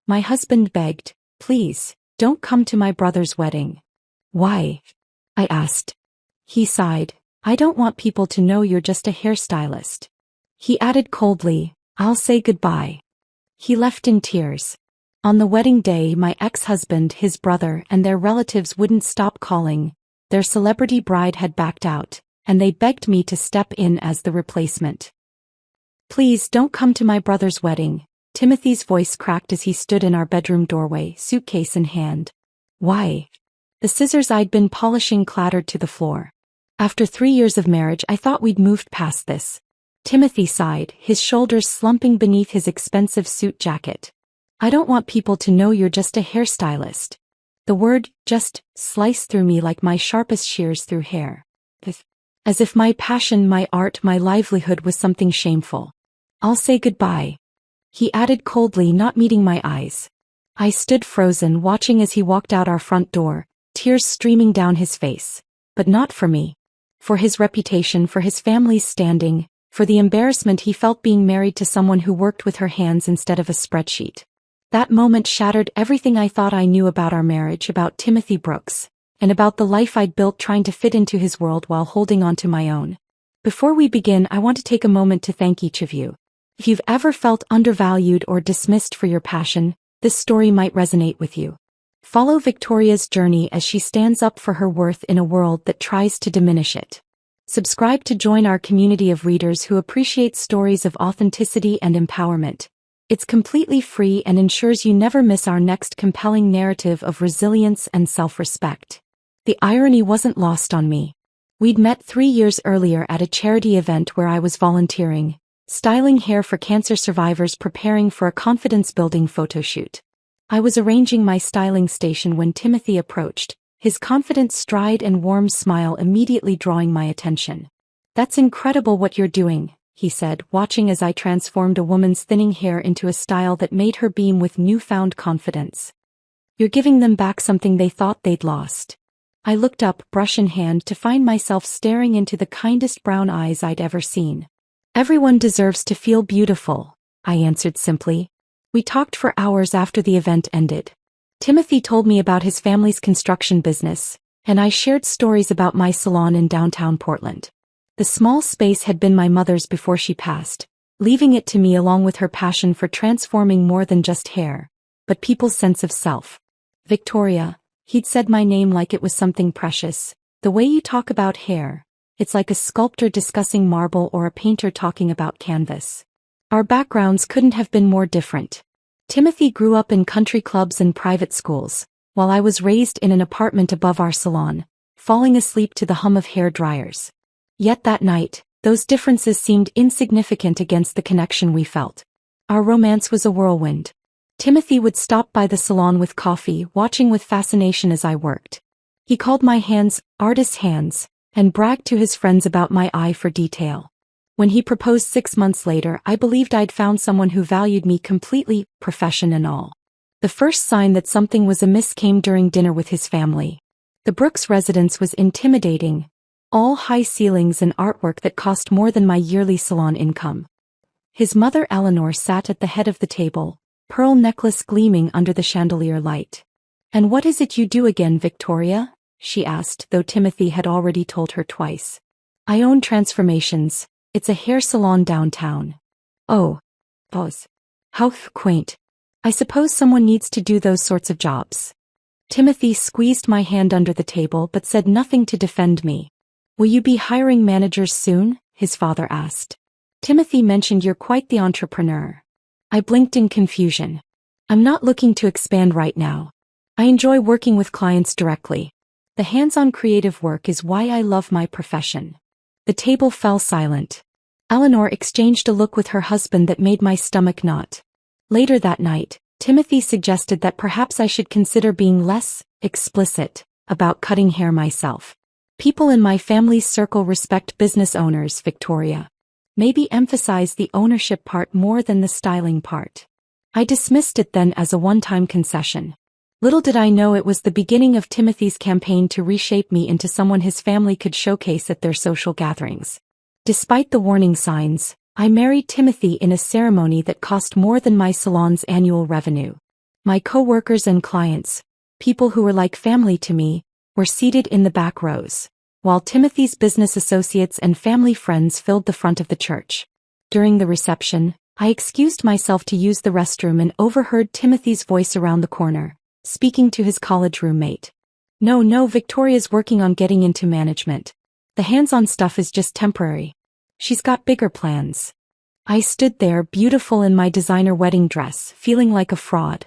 My husband begged, "Please, don't come to my brother's wedding." "Why?" I asked. He sighed, "I don't want people to know you're just a hairstylist." He added coldly, "I'll say goodbye." He left in tears. On the wedding day, my ex-husband, his brother, and their relatives wouldn't stop calling. Their celebrity bride had backed out, and they begged me to step in as the replacement. "Please don't come to my brother's wedding." Timothy's voice cracked as he stood in our bedroom doorway, suitcase in hand. "Why?" The scissors I'd been polishing clattered to the floor. "After 3 years of marriage, I thought we'd moved past this." Timothy sighed, his shoulders slumping beneath his expensive suit jacket. "I don't want people to know you're just a hairstylist." The word "just" sliced through me like my sharpest shears through hair. As if my passion, my art, my livelihood was something shameful. "I'll say goodbye," he added coldly, not meeting my eyes. I stood frozen, watching as he walked out our front door, tears streaming down his face. But not for me. For his reputation, for his family's standing, for the embarrassment he felt being married to someone who worked with her hands instead of a spreadsheet. That moment shattered everything I thought I knew about our marriage, about Timothy Brooks, and about the life I'd built trying to fit into his world while holding on to my own. Before we begin, I want to take a moment to thank each of you. If you've ever felt undervalued or dismissed for your passion, this story might resonate with you. Follow Victoria's journey as she stands up for her worth in a world that tries to diminish it. Subscribe to join our community of readers who appreciate stories of authenticity and empowerment. It's completely free and ensures you never miss our next compelling narrative of resilience and self-respect. The irony wasn't lost on me. We'd met 3 years earlier at a charity event where I was volunteering, styling hair for cancer survivors preparing for a confidence-building photo shoot. I was arranging my styling station when Timothy approached, his confident stride and warm smile immediately drawing my attention. "That's incredible what you're doing," he said, watching as I transformed a woman's thinning hair into a style that made her beam with newfound confidence. "You're giving them back something they thought they'd lost." I looked up, brush in hand, to find myself staring into the kindest brown eyes I'd ever seen. "Everyone deserves to feel beautiful," I answered simply. We talked for hours after the event ended. Timothy told me about his family's construction business, and I shared stories about my salon in downtown Portland. The small space had been my mother's before she passed, leaving it to me along with her passion for transforming more than just hair, but people's sense of self. "Victoria," he'd said my name like it was something precious, "the way you talk about hair, it's like a sculptor discussing marble or a painter talking about canvas." Our backgrounds couldn't have been more different. Timothy grew up in country clubs and private schools, while I was raised in an apartment above our salon, falling asleep to the hum of hair dryers. Yet that night, those differences seemed insignificant against the connection we felt. Our romance was a whirlwind. Timothy would stop by the salon with coffee, watching with fascination as I worked. He called my hands artist hands, and bragged to his friends about my eye for detail. When he proposed 6 months later, I believed I'd found someone who valued me completely, profession and all. The first sign that something was amiss came during dinner with his family. The Brooks residence was intimidating, all high ceilings and artwork that cost more than my yearly salon income. His mother Eleanor sat at the head of the table, pearl necklace gleaming under the chandelier light. "And what is it you do again, Victoria?" she asked, though Timothy had already told her twice. "I own Transformations. It's a hair salon downtown." "Oh. Boss. How quaint. I suppose someone needs to do those sorts of jobs." Timothy squeezed my hand under the table but said nothing to defend me. "Will you be hiring managers soon?" his father asked. "Timothy mentioned you're quite the entrepreneur." I blinked in confusion. "I'm not looking to expand right now. I enjoy working with clients directly. The hands-on creative work is why I love my profession." The table fell silent. Eleanor exchanged a look with her husband that made my stomach knot. Later that night, Timothy suggested that perhaps I should consider being less explicit about cutting hair myself. "People in my family's circle respect business owners, Victoria. Maybe emphasize the ownership part more than the styling part." I dismissed it then as a one-time concession. Little did I know it was the beginning of Timothy's campaign to reshape me into someone his family could showcase at their social gatherings. Despite the warning signs, I married Timothy in a ceremony that cost more than my salon's annual revenue. My co-workers and clients, people who were like family to me, were seated in the back rows, while Timothy's business associates and family friends filled the front of the church. During the reception, I excused myself to use the restroom and overheard Timothy's voice around the corner, speaking to his college roommate. No, Victoria's working on getting into management. The hands-on stuff is just temporary. She's got bigger plans. I stood there, beautiful in my designer wedding dress, feeling like a fraud.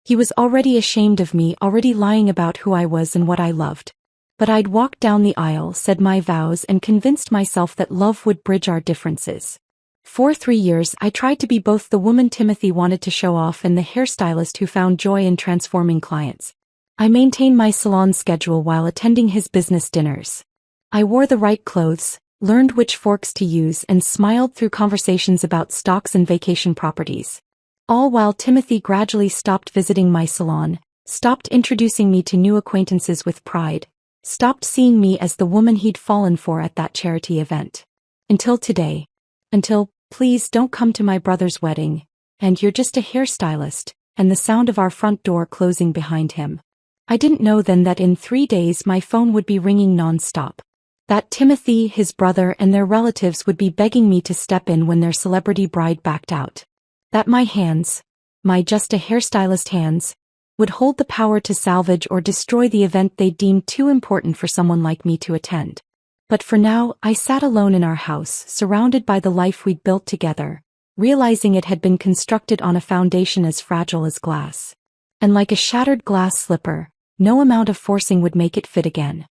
He was already ashamed of me, already lying about who I was and what I loved. But I'd walked down the aisle, said my vows, and convinced myself that love would bridge our differences. For 3 years, I tried to be both the woman Timothy wanted to show off and the hairstylist who found joy in transforming clients. I maintained my salon schedule while attending his business dinners. I wore the right clothes, learned which forks to use, and smiled through conversations about stocks and vacation properties. All while Timothy gradually stopped visiting my salon, stopped introducing me to new acquaintances with pride, stopped seeing me as the woman he'd fallen for at that charity event. Until today. Until, please don't come to my brother's wedding, and you're just a hairstylist, and the sound of our front door closing behind him. I didn't know then that in 3 days my phone would be ringing non-stop. That Timothy, his brother, and their relatives would be begging me to step in when their celebrity bride backed out. That my hands, my just a hairstylist hands, would hold the power to salvage or destroy the event they deemed too important for someone like me to attend. But for now, I sat alone in our house, surrounded by the life we'd built together, realizing it had been constructed on a foundation as fragile as glass. And like a shattered glass slipper, no amount of forcing would make it fit again.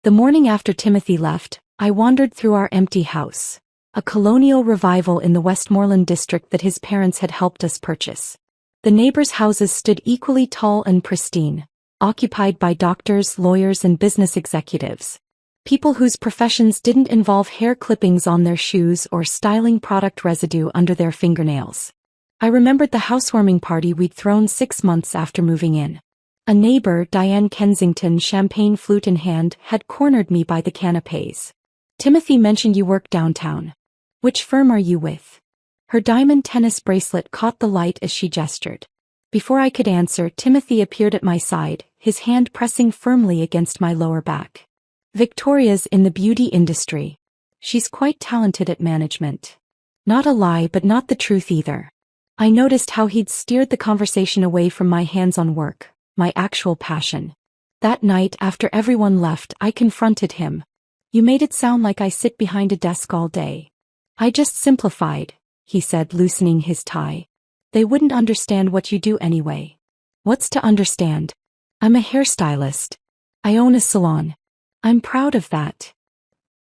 The morning after Timothy left, I wandered through our empty house, a colonial revival in the Westmoreland district that his parents had helped us purchase. The neighbors' houses stood equally tall and pristine, occupied by doctors, lawyers, and business executives. People whose professions didn't involve hair clippings on their shoes or styling product residue under their fingernails. I remembered the housewarming party we'd thrown 6 months after moving in. A neighbor, Diane Kensington, champagne flute in hand, had cornered me by the canapes. Timothy mentioned you work downtown. Which firm are you with? Her diamond tennis bracelet caught the light as she gestured. Before I could answer, Timothy appeared at my side, his hand pressing firmly against my lower back. Victoria's in the beauty industry. She's quite talented at management. Not a lie, but not the truth either. I noticed how he'd steered the conversation away from my hands-on work, my actual passion. That night, after everyone left, I confronted him. You made it sound like I sit behind a desk all day. I just simplified, he said, loosening his tie. They wouldn't understand what you do anyway. What's to understand? I'm a hairstylist. I own a salon. I'm proud of that.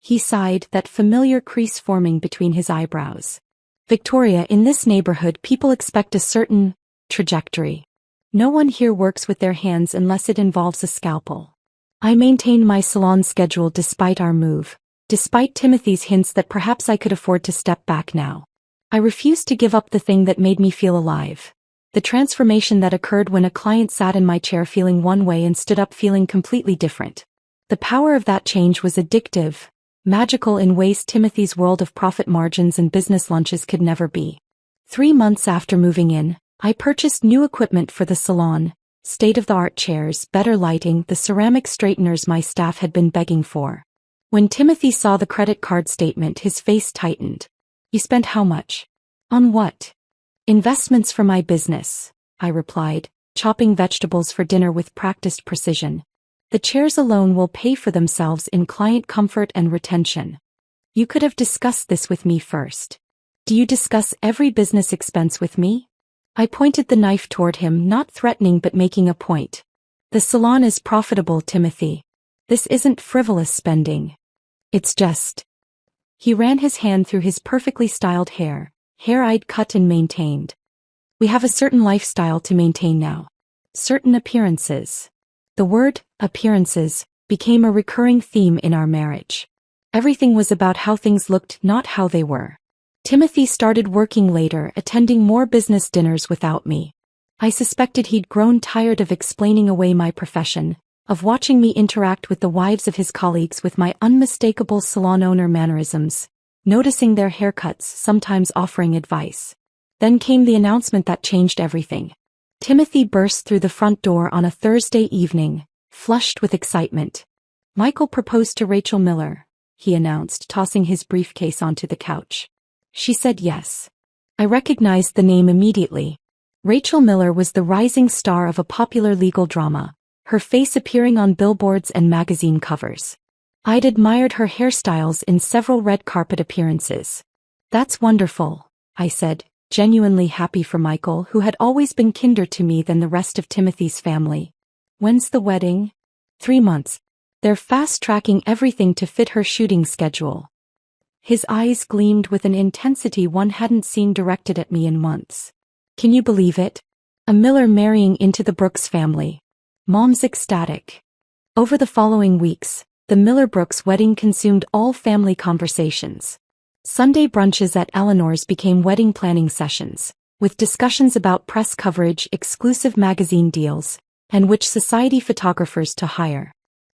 He sighed, that familiar crease forming between his eyebrows. Victoria, in this neighborhood, people expect a certain trajectory. No one here works with their hands unless it involves a scalpel. I maintained my salon schedule despite our move, despite Timothy's hints that perhaps I could afford to step back now. I refused to give up the thing that made me feel alive. The transformation that occurred when a client sat in my chair feeling one way and stood up feeling completely different. The power of that change was addictive, magical in ways Timothy's world of profit margins and business lunches could never be. 3 months after moving in, I purchased new equipment for the salon, state-of-the-art chairs, better lighting, the ceramic straighteners my staff had been begging for. When Timothy saw the credit card statement, his face tightened. You spent how much? On what? Investments for my business, I replied, chopping vegetables for dinner with practiced precision. The chairs alone will pay for themselves in client comfort and retention. You could have discussed this with me first. Do you discuss every business expense with me? I pointed the knife toward him, not threatening but making a point. The salon is profitable, Timothy. This isn't frivolous spending. It's just. He ran his hand through his perfectly styled hair I'd cut and maintained. We have a certain lifestyle to maintain now. Certain appearances. The word, appearances, became a recurring theme in our marriage. Everything was about how things looked, not how they were. Timothy started working later, attending more business dinners without me. I suspected he'd grown tired of explaining away my profession, of watching me interact with the wives of his colleagues with my unmistakable salon owner mannerisms, noticing their haircuts, sometimes offering advice. Then came the announcement that changed everything. Timothy burst through the front door on a Thursday evening, flushed with excitement. "Michael proposed to Rachel Miller," he announced, tossing his briefcase onto the couch. She said yes. I recognized the name immediately. Rachel Miller was the rising star of a popular legal drama, her face appearing on billboards and magazine covers. I'd admired her hairstyles in several red carpet appearances. "That's wonderful," I said, genuinely happy for Michael, who had always been kinder to me than the rest of Timothy's family. "When's the wedding?" 3 months. They're fast-tracking everything to fit her shooting schedule. His eyes gleamed with an intensity one hadn't seen directed at me in months. "Can you believe it? A Miller marrying into the Brooks family." Mom's ecstatic. Over the following weeks, the Miller-Brooks wedding consumed all family conversations. Sunday brunches at Eleanor's became wedding planning sessions, with discussions about press coverage, exclusive magazine deals, and which society photographers to hire.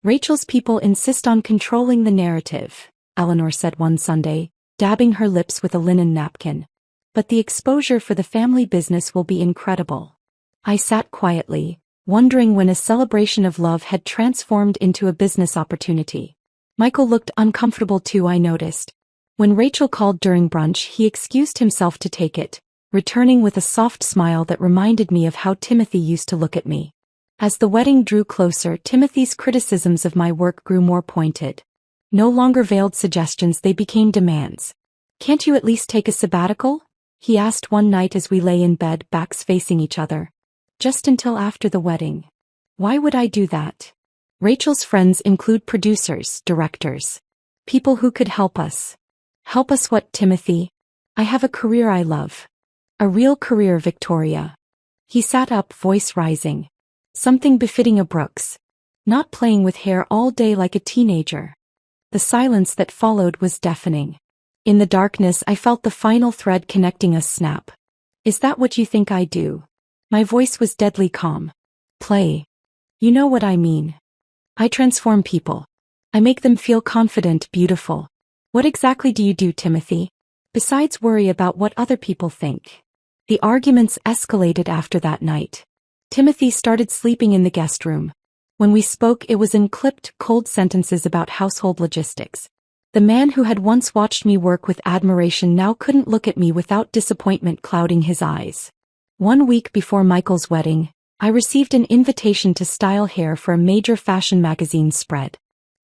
"Rachel's people insist on controlling the narrative," Eleanor said one Sunday, dabbing her lips with a linen napkin. "But the exposure for the family business will be incredible." I sat quietly, wondering when a celebration of love had transformed into a business opportunity. Michael looked uncomfortable too, I noticed. When Rachel called during brunch, he excused himself to take it, returning with a soft smile that reminded me of how Timothy used to look at me. As the wedding drew closer, Timothy's criticisms of my work grew more pointed. No longer veiled suggestions, they became demands. "Can't you at least take a sabbatical?" he asked one night as we lay in bed, backs facing each other. "Just until after the wedding." "Why would I do that?" "Rachel's friends include producers, directors, people who could help us." "Help us what, Timothy? I have a career I love." "A real career, Victoria." He sat up, voice rising. "Something befitting a Brooks. Not playing with hair all day like a teenager." The silence that followed was deafening. In the darkness, I felt the final thread connecting us snap. "Is that what you think I do?" My voice was deadly calm. "Play. You know what I mean. I transform people. I make them feel confident, beautiful." "What exactly do you do, Timothy? Besides worry about what other people think?" The arguments escalated after that night. Timothy started sleeping in the guest room. When we spoke, it was in clipped, cold sentences about household logistics. The man who had once watched me work with admiration now couldn't look at me without disappointment clouding his eyes. 1 week before Michael's wedding, I received an invitation to style hair for a major fashion magazine spread.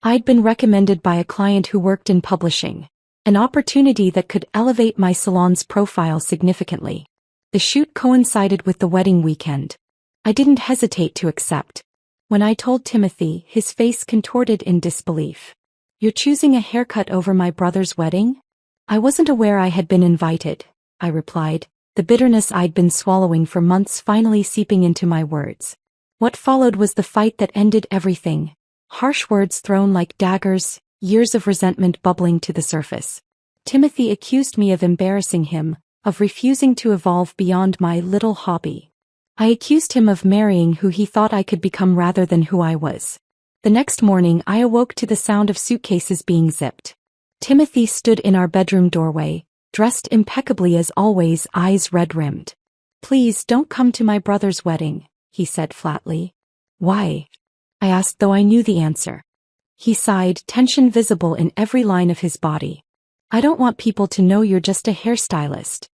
I'd been recommended by a client who worked in publishing, an opportunity that could elevate my salon's profile significantly. The shoot coincided with the wedding weekend. I didn't hesitate to accept. When I told Timothy, his face contorted in disbelief. "You're choosing a haircut over my brother's wedding?" "I wasn't aware I had been invited," I replied, the bitterness I'd been swallowing for months finally seeping into my words. What followed was the fight that ended everything. Harsh words thrown like daggers, years of resentment bubbling to the surface. Timothy accused me of embarrassing him, of refusing to evolve beyond my little hobby. I accused him of marrying who he thought I could become rather than who I was. The next morning, I awoke to the sound of suitcases being zipped. Timothy stood in our bedroom doorway, dressed impeccably as always, eyes red-rimmed. "Please don't come to my brother's wedding," he said flatly. "Why?" I asked, though I knew the answer. He sighed, tension visible in every line of his body. "I don't want people to know you're just a hairstylist."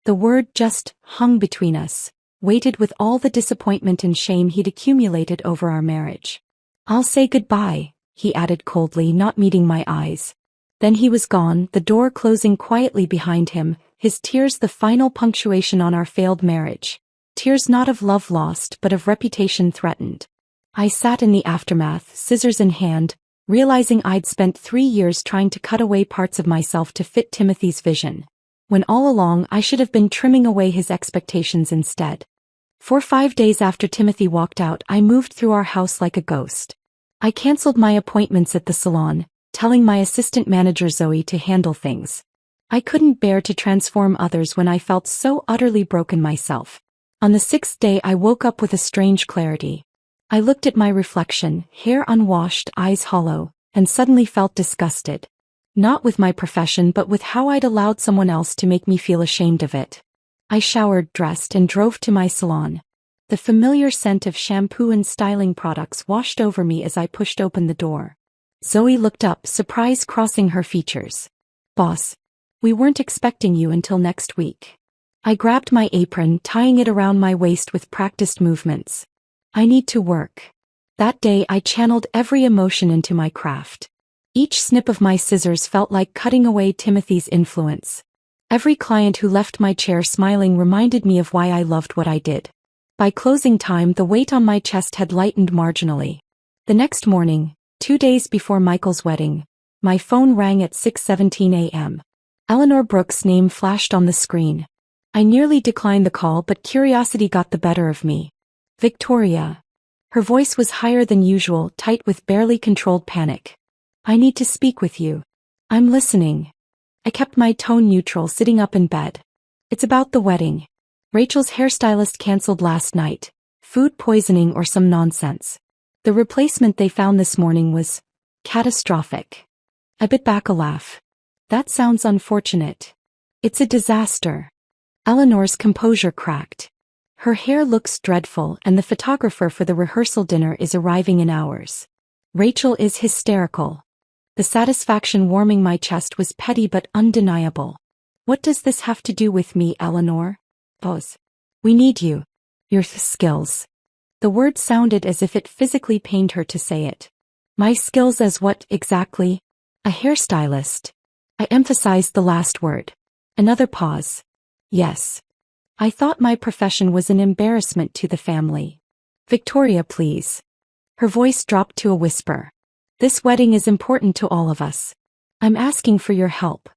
The word "just" hung between us, weighted with all the disappointment and shame he'd accumulated over our marriage. "I'll say goodbye," he added coldly, not meeting my eyes. Then he was gone, the door closing quietly behind him, his tears the final punctuation on our failed marriage. Tears not of love lost, but of reputation threatened. I sat in the aftermath, scissors in hand, realizing I'd spent 3 years trying to cut away parts of myself to fit Timothy's vision, when all along I should have been trimming away his expectations instead. For 5 days after Timothy walked out, I moved through our house like a ghost. I canceled my appointments at the salon, telling my assistant manager Zoe to handle things. I couldn't bear to transform others when I felt so utterly broken myself. On the 6th day, I woke up with a strange clarity. I looked at my reflection, hair unwashed, eyes hollow, and suddenly felt disgusted. Not with my profession, but with how I'd allowed someone else to make me feel ashamed of it. I showered, dressed, and drove to my salon. The familiar scent of shampoo and styling products washed over me as I pushed open the door. Zoe looked up, surprise crossing her features. Boss, we weren't expecting you until next week. I grabbed my apron, tying it around my waist with practiced movements. I need to work. That day I channeled every emotion into my craft. Each snip of my scissors felt like cutting away Timothy's influence. Every client who left my chair smiling reminded me of why I loved what I did. By closing time, the weight on my chest had lightened marginally. The next morning, 2 days before Michael's wedding, my phone rang at 6:17 a.m. Eleanor Brooks' name flashed on the screen. I nearly declined the call, but curiosity got the better of me. Victoria. Her voice was higher than usual, tight with barely controlled panic. I need to speak with you. I'm listening. I kept my tone neutral, sitting up in bed. It's about the wedding. Rachel's hairstylist canceled last night. Food poisoning or some nonsense. The replacement they found this morning was catastrophic. I bit back a laugh. That sounds unfortunate. It's a disaster. Eleanor's composure cracked. Her hair looks dreadful, and the photographer for the rehearsal dinner is arriving in hours. Rachel is hysterical. The satisfaction warming my chest was petty but undeniable. What does this have to do with me, Eleanor? Boss. We need you. Your skills. The word sounded as if it physically pained her to say it. My skills as what, exactly? A hairstylist. I emphasized the last word. Another pause. Yes. I thought my profession was an embarrassment to the family. Victoria, please. Her voice dropped to a whisper. This wedding is important to all of us. I'm asking for your help.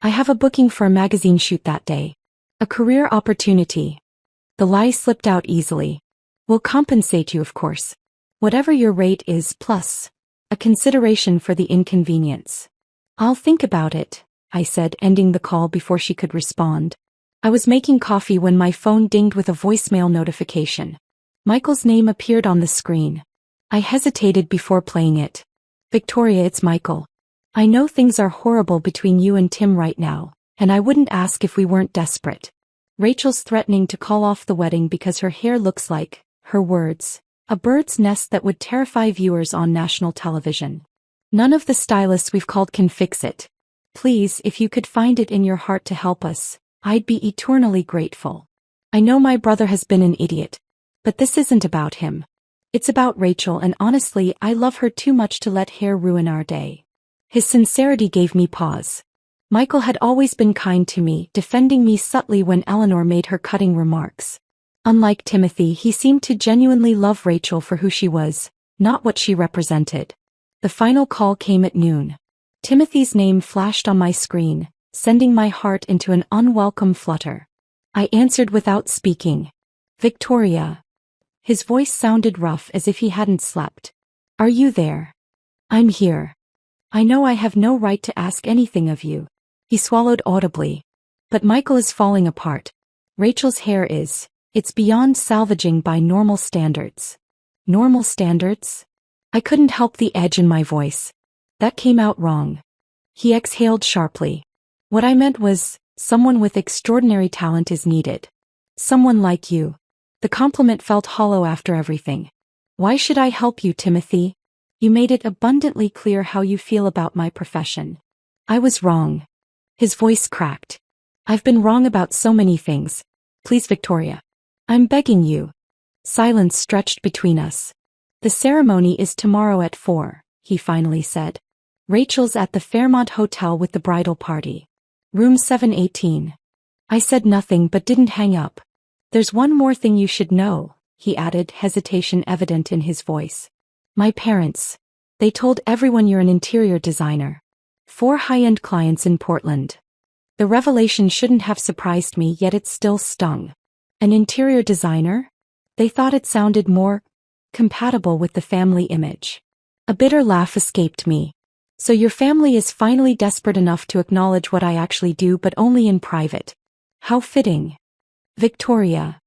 I have a booking for a magazine shoot that day. A career opportunity. The lie slipped out easily. We'll compensate you, of course. Whatever your rate is, plus a consideration for the inconvenience. I'll think about it, I said, ending the call before she could respond. I was making coffee when my phone dinged with a voicemail notification. Michael's name appeared on the screen. I hesitated before playing it. Victoria, it's Michael. I know things are horrible between you and Tim right now, and I wouldn't ask if we weren't desperate. Rachel's threatening to call off the wedding because her hair looks like, her words, a bird's nest that would terrify viewers on national television. None of the stylists we've called can fix it. Please, if you could find it in your heart to help us, I'd be eternally grateful. I know my brother has been an idiot, but this isn't about him. It's about Rachel, and honestly, I love her too much to let hair ruin our day. His sincerity gave me pause. Michael had always been kind to me, defending me subtly when Eleanor made her cutting remarks. Unlike Timothy, he seemed to genuinely love Rachel for who she was, not what she represented. The final call came at noon. Timothy's name flashed on my screen, sending my heart into an unwelcome flutter. I answered without speaking. Victoria. His voice sounded rough, as if he hadn't slept. Are you there? I'm here. I know I have no right to ask anything of you. He swallowed audibly. But Michael is falling apart. Rachel's hair is, it's beyond salvaging by normal standards. Normal standards? I couldn't help the edge in my voice. That came out wrong. He exhaled sharply. What I meant was, someone with extraordinary talent is needed. Someone like you. The compliment felt hollow after everything. Why should I help you, Timothy? You made it abundantly clear how you feel about my profession. I was wrong. His voice cracked. I've been wrong about so many things. Please, Victoria. I'm begging you. Silence stretched between us. The ceremony is tomorrow at 4, he finally said. Rachel's at the Fairmont Hotel with the bridal party. Room 718. I said nothing but didn't hang up. There's one more thing you should know, he added, hesitation evident in his voice. My parents. They told everyone you're an interior designer. 4 high-end clients in Portland. The revelation shouldn't have surprised me, yet it still stung. An interior designer? They thought it sounded more compatible with the family image. A bitter laugh escaped me. So your family is finally desperate enough to acknowledge what I actually do, but only in private. How fitting. Victoria.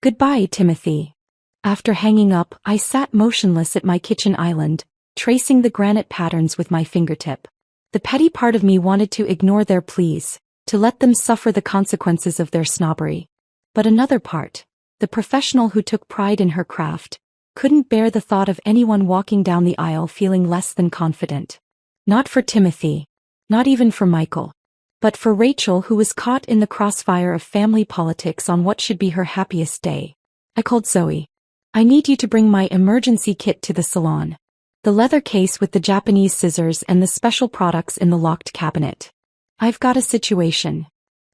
Goodbye, Timothy. After hanging up, I sat motionless at my kitchen island, tracing the granite patterns with my fingertip. The petty part of me wanted to ignore their pleas, to let them suffer the consequences of their snobbery. But another part, the professional who took pride in her craft, couldn't bear the thought of anyone walking down the aisle feeling less than confident. Not for Timothy. Not even for Michael. But for Rachel, who was caught in the crossfire of family politics on what should be her happiest day. I called Zoe. I need you to bring my emergency kit to the salon. The leather case with the Japanese scissors and the special products in the locked cabinet. I've got a situation.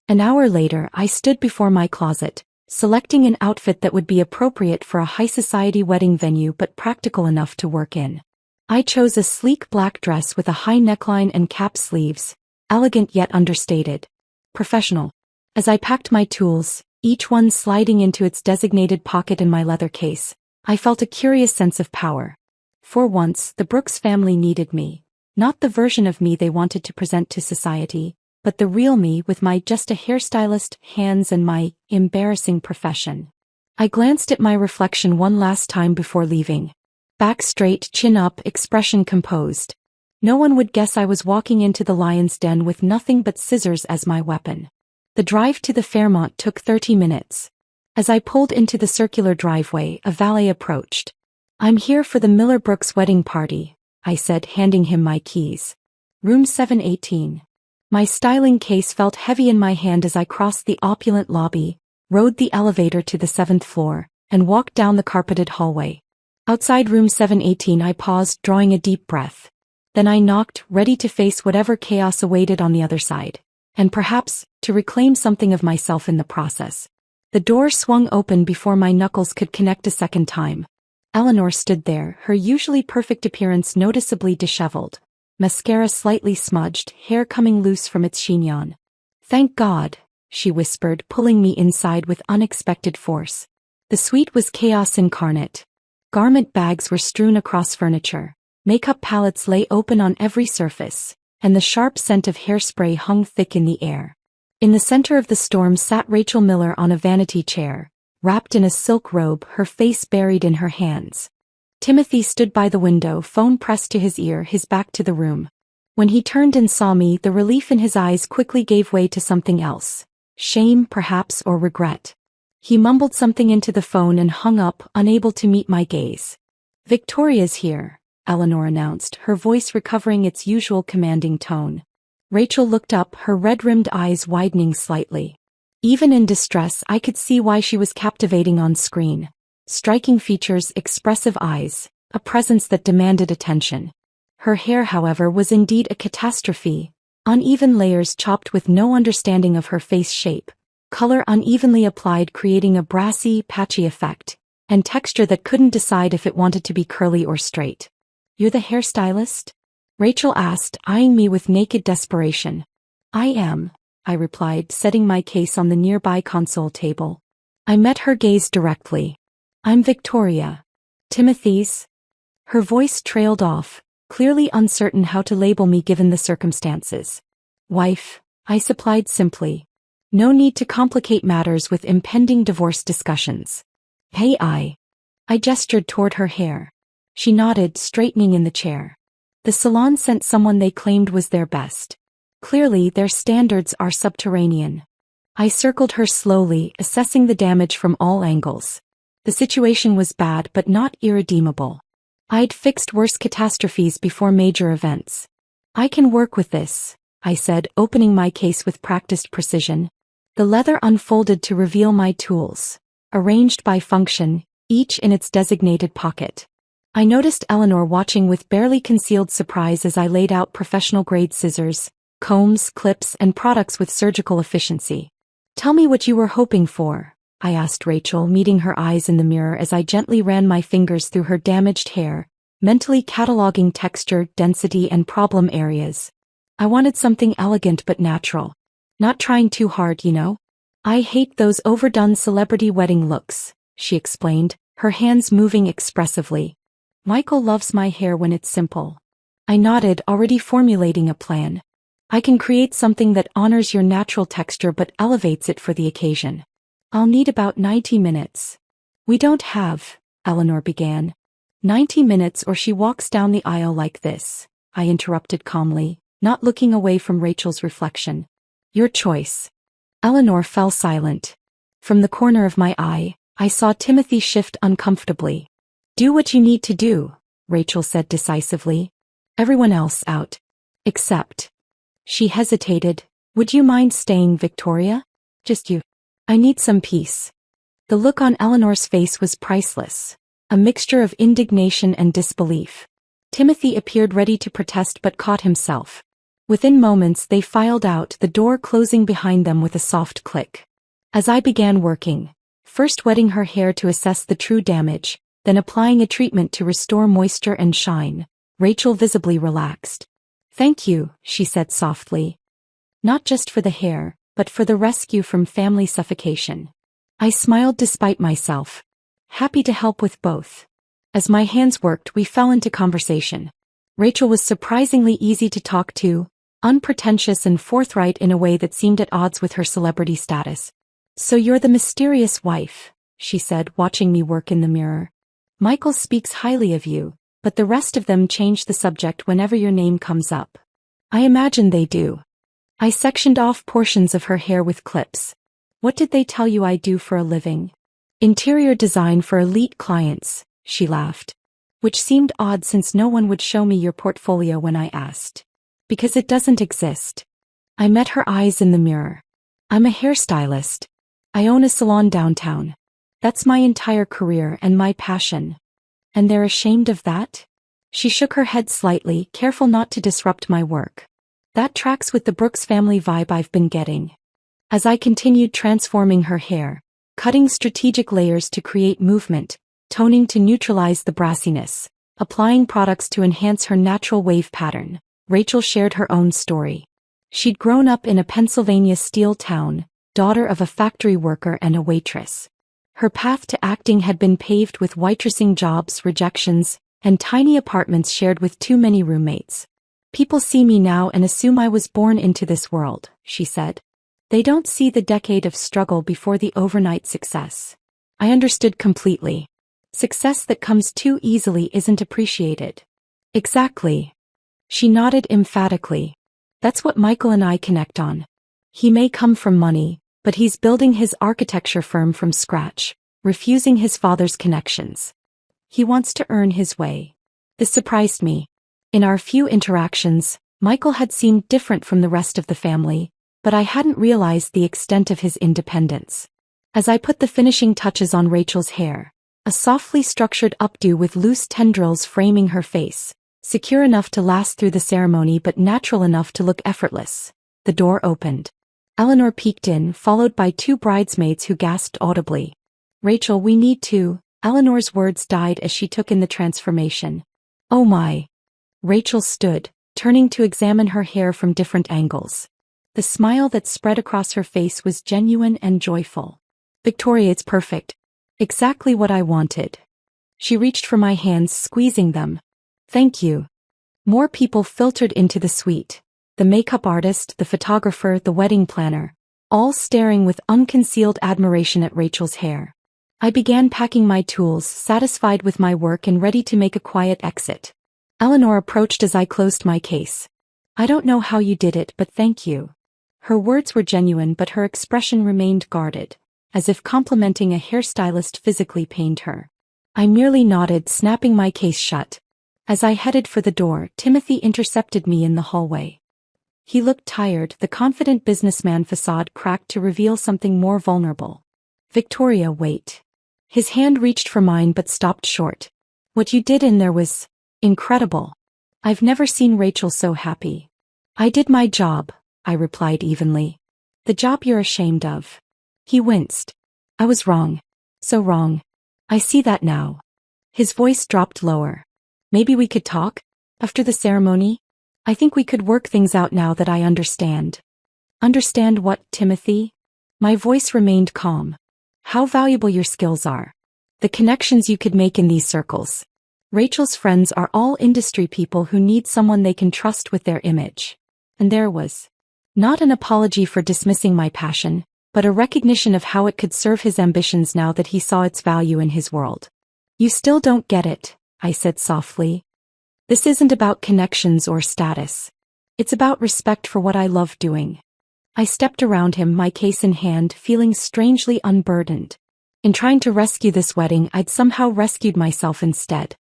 An hour later, I stood before my closet, selecting an outfit that would be appropriate for a high-society wedding venue but practical enough to work in. I chose a sleek black dress with a high neckline and cap sleeves, elegant yet understated. Professional. As I packed my tools, each one sliding into its designated pocket in my leather case, I felt a curious sense of power. For once, the Brooks family needed me. Not the version of me they wanted to present to society, but the real me with my just a hairstylist hands and my embarrassing profession. I glanced at my reflection one last time before leaving. Back straight, chin up, expression composed. No one would guess I was walking into the lion's den with nothing but scissors as my weapon. The drive to the Fairmont took 30 minutes. As I pulled into the circular driveway, a valet approached. "I'm here for the Miller Brooks wedding party," I said, handing him my keys. "Room 718. My styling case felt heavy in my hand as I crossed the opulent lobby, rode the elevator to the 7th floor, and walked down the carpeted hallway. Outside room 718 I paused, drawing a deep breath. Then I knocked, ready to face whatever chaos awaited on the other side. And perhaps, to reclaim something of myself in the process. The door swung open before my knuckles could connect a second time. Eleanor stood there, her usually perfect appearance noticeably disheveled. Mascara slightly smudged, hair coming loose from its chignon. "Thank God," she whispered, pulling me inside with unexpected force. The suite was chaos incarnate. Garment bags were strewn across furniture. Makeup palettes lay open on every surface, and the sharp scent of hairspray hung thick in the air. In the center of the storm sat Rachel Miller on a vanity chair, wrapped in a silk robe, her face buried in her hands. Timothy stood by the window, phone pressed to his ear, his back to the room. When he turned and saw me, the relief in his eyes quickly gave way to something else. Shame, perhaps, or regret. He mumbled something into the phone and hung up, unable to meet my gaze. "Victoria's here," Eleanor announced, her voice recovering its usual commanding tone. Rachel looked up, her red-rimmed eyes widening slightly. Even in distress, I could see why she was captivating on screen. Striking features, expressive eyes, a presence that demanded attention. Her hair, however, was indeed a catastrophe. Uneven layers chopped with no understanding of her face shape. Color unevenly applied, creating a brassy, patchy effect. And texture that couldn't decide if it wanted to be curly or straight. "You're the hairstylist?" Rachel asked, eyeing me with naked desperation. "I am," I replied, setting my case on the nearby console table. I met her gaze directly. "I'm Victoria. Timothy's?" Her voice trailed off, clearly uncertain how to label me given the circumstances. "Wife," I supplied simply. No need to complicate matters with impending divorce discussions. "Hey, I gestured toward her hair. She nodded, straightening in the chair. The salon sent someone they claimed was their best. Clearly, their standards are subterranean. I circled her slowly, assessing the damage from all angles. The situation was bad but not irredeemable. I'd fixed worse catastrophes before major events. "I can work with this," I said, opening my case with practiced precision. The leather unfolded to reveal my tools, arranged by function, each in its designated pocket. I noticed Eleanor watching with barely concealed surprise as I laid out professional-grade scissors, combs, clips, and products with surgical efficiency. "Tell me what you were hoping for," I asked Rachel, meeting her eyes in the mirror as I gently ran my fingers through her damaged hair, mentally cataloging texture, density, and problem areas. "I wanted something elegant but natural. Not trying too hard, you know? I hate those overdone celebrity wedding looks," she explained, her hands moving expressively. "Michael loves my hair when it's simple." I nodded, already formulating a plan. "I can create something that honors your natural texture but elevates it for the occasion. I'll need about 90 minutes. "We don't have," Eleanor began. 90 minutes or she walks down the aisle like this," I interrupted calmly, not looking away from Rachel's reflection. "Your choice." Eleanor fell silent. From the corner of my eye, I saw Timothy shift uncomfortably. Do what you need to do, Rachel said decisively. Everyone else out. Except. She hesitated. Would you mind staying, Victoria? Just you. I need some peace. The look on Eleanor's face was priceless. A mixture of indignation and disbelief. Timothy appeared ready to protest but caught himself. Within moments they filed out, the door closing behind them with a soft click. As I began working, first wetting her hair to assess the true damage, then applying a treatment to restore moisture and shine, Rachel visibly relaxed. Thank you, she said softly. Not just for the hair, but for the rescue from family suffocation. I smiled despite myself, happy to help with both. As my hands worked, we fell into conversation. Rachel was surprisingly easy to talk to, unpretentious and forthright in a way that seemed at odds with her celebrity status. So you're the mysterious wife, she said, watching me work in the mirror. Michael speaks highly of you, but the rest of them change the subject whenever your name comes up. I imagine they do. I sectioned off portions of her hair with clips. What did they tell you I do for a living? Interior design for elite clients, she laughed. Which seemed odd since no one would show me your portfolio when I asked. Because it doesn't exist. I met her eyes in the mirror. I'm a hairstylist. I own a salon downtown. That's my entire career and my passion. And they're ashamed of that? She shook her head slightly, careful not to disrupt my work. That tracks with the Brooks family vibe I've been getting. As I continued transforming her hair, cutting strategic layers to create movement, toning to neutralize the brassiness, applying products to enhance her natural wave pattern, Rachel shared her own story. She'd grown up in a Pennsylvania steel town, daughter of a factory worker and a waitress. Her path to acting had been paved with waitressing jobs, rejections, and tiny apartments shared with too many roommates. People see me now and assume I was born into this world, she said. They don't see the decade of struggle before the overnight success. I understood completely. Success that comes too easily isn't appreciated. Exactly. She nodded emphatically. That's what Michael and I connect on. He may come from money, but he's building his architecture firm from scratch, refusing his father's connections. He wants to earn his way. This surprised me. In our few interactions, Michael had seemed different from the rest of the family, but I hadn't realized the extent of his independence. As I put the finishing touches on Rachel's hair, a softly structured updo with loose tendrils framing her face, secure enough to last through the ceremony but natural enough to look effortless, the door opened. Eleanor peeked in, followed by two bridesmaids who gasped audibly. Rachel, we need to. Eleanor's words died as she took in the transformation. Oh my. Rachel stood, turning to examine her hair from different angles. The smile that spread across her face was genuine and joyful. Victoria, it's perfect. Exactly what I wanted. She reached for my hands, squeezing them. Thank you. More people filtered into the suite. The makeup artist, the photographer, the wedding planner, all staring with unconcealed admiration at Rachel's hair. I began packing my tools, satisfied with my work and ready to make a quiet exit. Eleanor approached as I closed my case. I don't know how you did it, but thank you. Her words were genuine, but her expression remained guarded, as if complimenting a hairstylist physically pained her. I merely nodded, snapping my case shut. As I headed for the door, Timothy intercepted me in the hallway. He looked tired, the confident businessman facade cracked to reveal something more vulnerable. Victoria, wait. His hand reached for mine but stopped short. What you did in there was incredible. I've never seen Rachel so happy. I did my job, I replied evenly. The job you're ashamed of. He winced. I was wrong. So wrong. I see that now. His voice dropped lower. Maybe we could talk? After the ceremony? I think we could work things out now that I understand. Understand what, Timothy? My voice remained calm. How valuable your skills are. The connections you could make in these circles. Rachel's friends are all industry people who need someone they can trust with their image. And there was not an apology for dismissing my passion, but a recognition of how it could serve his ambitions now that he saw its value in his world. You still don't get it, I said softly. This isn't about connections or status. It's about respect for what I love doing. I stepped around him, my case in hand, feeling strangely unburdened. In trying to rescue this wedding, I'd somehow rescued myself instead.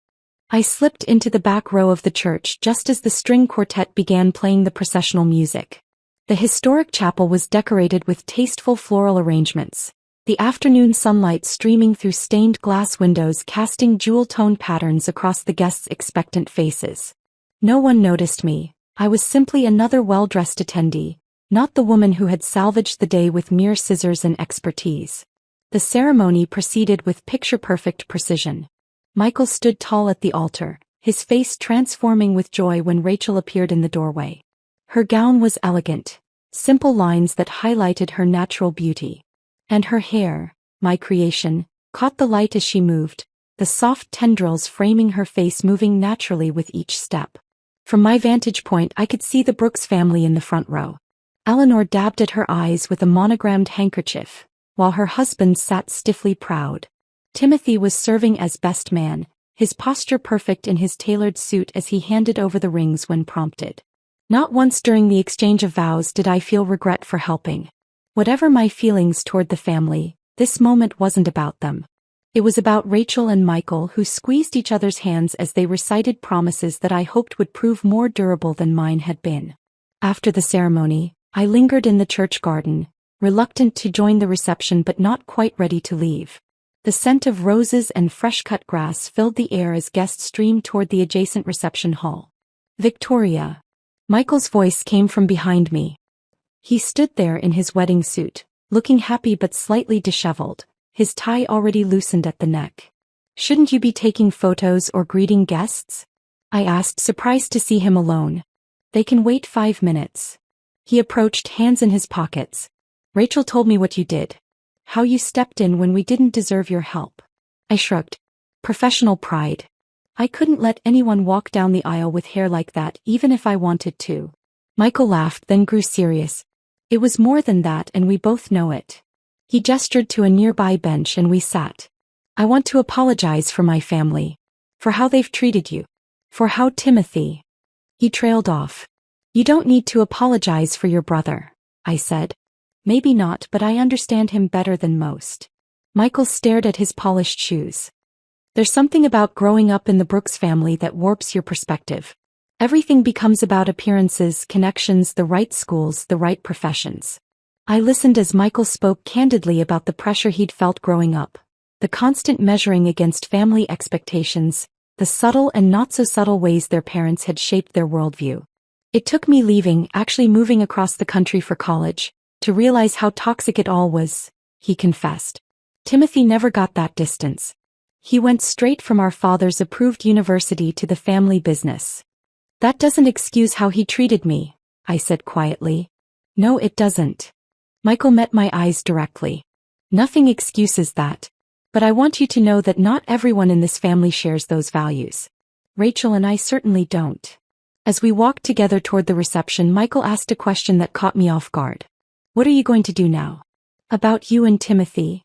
I slipped into the back row of the church just as the string quartet began playing the processional music. The historic chapel was decorated with tasteful floral arrangements, the afternoon sunlight streaming through stained glass windows casting jewel-toned patterns across the guests' expectant faces. No one noticed me. I was simply another well-dressed attendee, not the woman who had salvaged the day with mere scissors and expertise. The ceremony proceeded with picture-perfect precision. Michael stood tall at the altar, his face transforming with joy when Rachel appeared in the doorway. Her gown was elegant, simple lines that highlighted her natural beauty. And her hair, my creation, caught the light as she moved, the soft tendrils framing her face moving naturally with each step. From my vantage point I could see the Brooks family in the front row. Eleanor dabbed at her eyes with a monogrammed handkerchief, while her husband sat stiffly proud. Timothy was serving as best man, his posture perfect in his tailored suit as he handed over the rings when prompted. Not once during the exchange of vows did I feel regret for helping. Whatever my feelings toward the family, this moment wasn't about them. It was about Rachel and Michael, who squeezed each other's hands as they recited promises that I hoped would prove more durable than mine had been. After the ceremony, I lingered in the church garden, reluctant to join the reception but not quite ready to leave. The scent of roses and fresh-cut grass filled the air as guests streamed toward the adjacent reception hall. Victoria. Michael's voice came from behind me. He stood there in his wedding suit, looking happy but slightly disheveled, his tie already loosened at the neck. Shouldn't you be taking photos or greeting guests? I asked, surprised to see him alone. They can wait 5 minutes. He approached, hands in his pockets. Rachel told me what you did. How you stepped in when we didn't deserve your help. I shrugged. Professional pride. I couldn't let anyone walk down the aisle with hair like that, even if I wanted to. Michael laughed, then grew serious. It was more than that, and we both know it. He gestured to a nearby bench and we sat. I want to apologize for my family. For how they've treated you. For how Timothy. He trailed off. You don't need to apologize for your brother, I said. Maybe not, but I understand him better than most. Michael stared at his polished shoes. There's something about growing up in the Brooks family that warps your perspective. Everything becomes about appearances, connections, the right schools, the right professions. I listened as Michael spoke candidly about the pressure he'd felt growing up, the constant measuring against family expectations, the subtle and not-so-subtle ways their parents had shaped their worldview. It took me leaving, actually moving across the country for college, to realize how toxic it all was, he confessed. Timothy never got that distance. He went straight from our father's approved university to the family business. That doesn't excuse how he treated me, I said quietly. No, it doesn't. Michael met my eyes directly. Nothing excuses that. But I want you to know that not everyone in this family shares those values. Rachel and I certainly don't. As we walked together toward the reception, Michael asked a question that caught me off guard. What are you going to do now? About you and Timothy?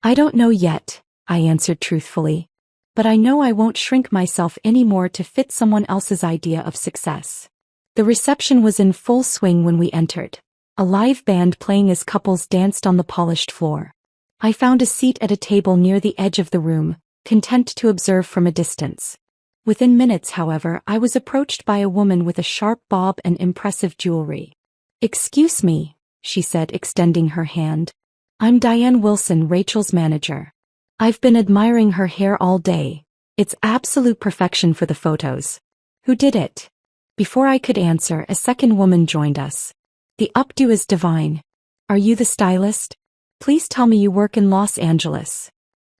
I don't know yet, I answered truthfully. But I know I won't shrink myself anymore to fit someone else's idea of success. The reception was in full swing when we entered. A live band playing as couples danced on the polished floor. I found a seat at a table near the edge of the room, content to observe from a distance. Within minutes, however, I was approached by a woman with a sharp bob and impressive jewelry. Excuse me, she said, extending her hand. I'm Diane Wilson, Rachel's manager. I've been admiring her hair all day. It's absolute perfection for the photos. Who did it? Before I could answer, a second woman joined us. The updo is divine. Are you the stylist? Please tell me you work in Los Angeles.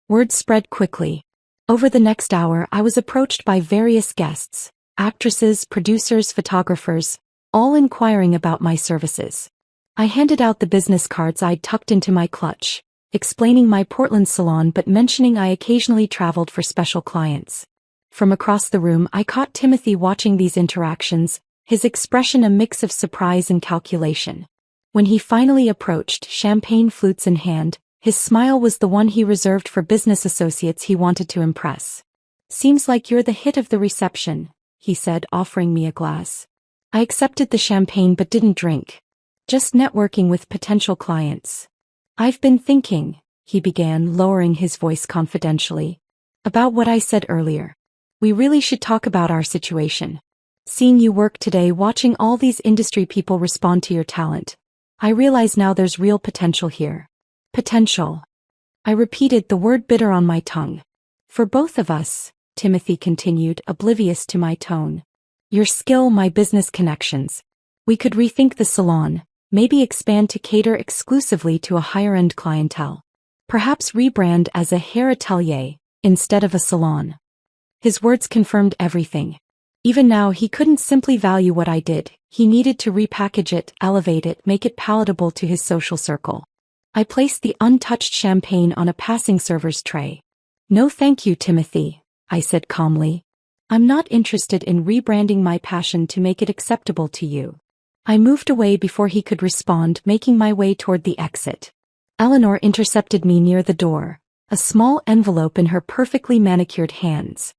Word spread quickly. Over the next hour, I was approached by various guests, actresses, producers, photographers, all inquiring about my services. I handed out the business cards I'd tucked into my clutch, explaining my Portland salon but mentioning I occasionally traveled for special clients. From across the room, I caught Timothy watching these interactions, his expression a mix of surprise and calculation. When he finally approached, champagne flutes in hand, his smile was the one he reserved for business associates he wanted to impress. Seems like you're the hit of the reception, he said, offering me a glass. I accepted the champagne but didn't drink. Just networking with potential clients. I've been thinking, he began, lowering his voice confidentially. About what I said earlier. We really should talk about our situation. Seeing you work today, watching all these industry people respond to your talent. I realize now there's real potential here. Potential. I repeated, the word bitter on my tongue. For both of us, Timothy continued, oblivious to my tone. Your skill, my business connections. We could rethink the salon, maybe expand to cater exclusively to a higher-end clientele. Perhaps rebrand as a hair atelier, instead of a salon. His words confirmed everything. Even now he couldn't simply value what I did, he needed to repackage it, elevate it, make it palatable to his social circle. I placed the untouched champagne on a passing server's tray. No thank you, Timothy, I said calmly. I'm not interested in rebranding my passion to make it acceptable to you. I moved away before he could respond, making my way toward the exit. Eleanor intercepted me near the door, a small envelope in her perfectly manicured hands.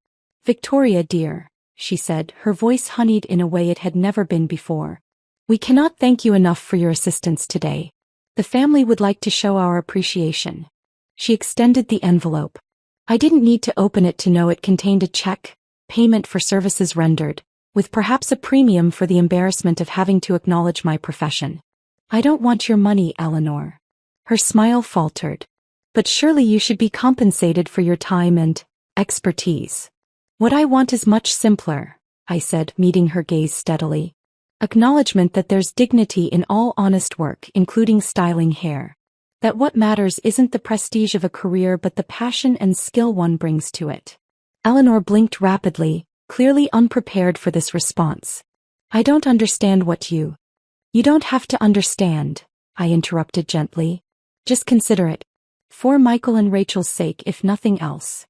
Victoria, dear, she said, her voice honeyed in a way it had never been before. We cannot thank you enough for your assistance today. The family would like to show our appreciation. She extended the envelope. I didn't need to open it to know it contained a check, payment for services rendered, with perhaps a premium for the embarrassment of having to acknowledge my profession. I don't want your money, Eleanor. Her smile faltered. But surely you should be compensated for your time and expertise. What I want is much simpler, I said, meeting her gaze steadily. Acknowledgement that there's dignity in all honest work, including styling hair. That what matters isn't the prestige of a career but the passion and skill one brings to it. Eleanor blinked rapidly, clearly unprepared for this response. I don't understand what you... You don't have to understand, I interrupted gently. Just consider it. For Michael and Rachel's sake, if nothing else.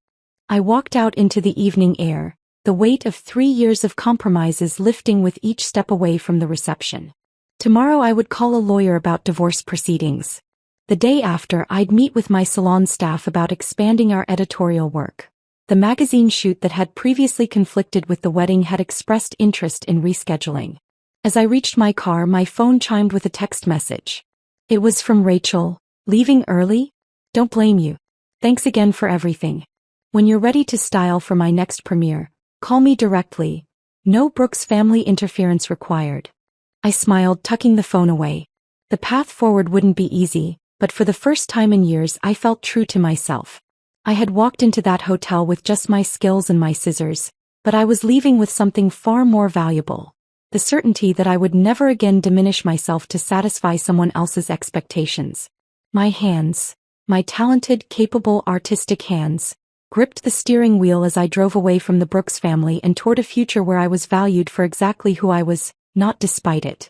I walked out into the evening air, the weight of 3 years of compromises lifting with each step away from the reception. Tomorrow I would call a lawyer about divorce proceedings. The day after, I'd meet with my salon staff about expanding our editorial work. The magazine shoot that had previously conflicted with the wedding had expressed interest in rescheduling. As I reached my car, my phone chimed with a text message. It was from Rachel. Leaving early? Don't blame you. Thanks again for everything. When you're ready to style for my next premiere, call me directly. No Brooks family interference required. I smiled, tucking the phone away. The path forward wouldn't be easy, but for the first time in years I felt true to myself. I had walked into that hotel with just my skills and my scissors, but I was leaving with something far more valuable. The certainty that I would never again diminish myself to satisfy someone else's expectations. My hands, my talented, capable, artistic hands, gripped the steering wheel as I drove away from the Brooks family and toward a future where I was valued for exactly who I was, not despite it.